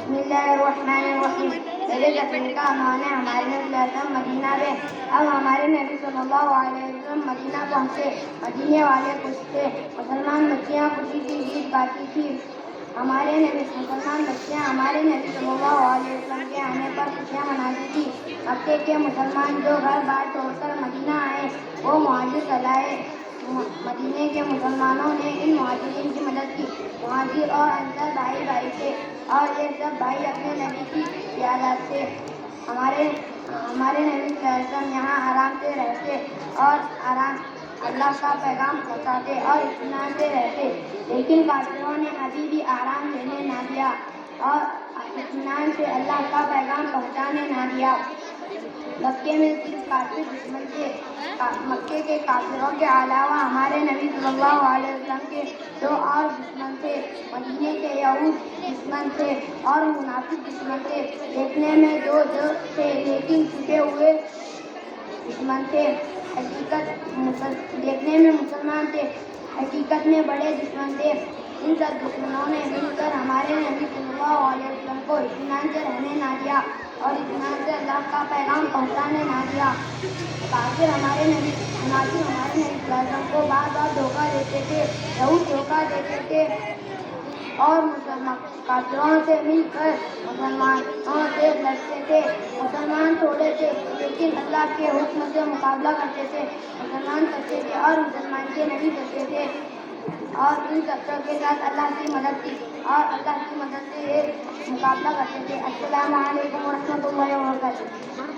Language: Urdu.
بسم اللہ الرحمن الرحیم۔ میرے ذکر کا عنوان ہے ہمارے نبی صلی اللہ علیہ وسلم مدینہ میں۔ اب ہمارے نبی صلی اللہ علیہ وسلم مدینہ پہنچے۔ مدینے والے خوش تھے، مسلمان بچیاں خوشی کی گیت گاتی تھی۔ مسلمان بچیاں ہمارے نبی صلی اللہ علیہ وسلم کے آنے پر خوشیاں مناتی تھی۔ مکے کے مسلمان جو گھر بار چھوڑ کر مدینہ آئے وہ مہاجر کہلائے۔ مدینے کے مسلمانوں نے ان مہاجرین کی مدد کی۔ مہاجر اور انصار بھائی بھائی تھے اور یہ سب بھائی اپنے نبی کی عیادت تھے۔ ہمارے نبی صلی اللہ علیہ وسلم یہاں آرام سے رہتے اور اللہ کا پیغام پہنچاتے اور اطمینان سے رہتے، لیکن کافروں نے ابھی بھی آرام لینے نہ دیا اور اطمینان سے اللہ کا پیغام پہنچانے نہ دیا۔ مکے میں صرف کافر دشمن تھے۔ مکے کے کافروں کے علاوہ ہمارے نبی صلی اللہ علیہ وسلم کے دو اور دشمن تھے۔ مدینے کے یہود دشمن تھے اور منافق دشمن تھے۔ دیکھنے میں دو تھے لیکن چھپے ہوئے دشمن تھے۔ دیکھنے میں مسلمان تھے، حقیقت میں بڑے دشمن تھے۔ ان سب دشمنوں نے مل کر ہمارے نبی صلی اللہ علیہ وسلم کو اطمینان سے رہنے نہ دیا اور اطمینان سے اللہ کا پیغام پہنچانے نہ دیا۔ کافر ہمارے نبی صلی اللہ علیہ وسلم کو بار بار دھوکہ دیتے تھے۔ یہود دھوکہ دیتے تھے اور کافروں سے مل کر مسلمانوں سے لڑتے تھے۔ مسلمان تھوڑے تھے لیکن اللہ کے حکم سے مقابلہ کرتے تھے۔ مسلمان سچے تھے اور مسلمان کے نبی سچے تھے اور ان سچوں کے ساتھ اللہ کی مدد تھی اور اللہ کی مدد سے یہ مقابلہ کرتے تھے۔ السلام علیکم ورحمۃ اللہ وبرکاتہ۔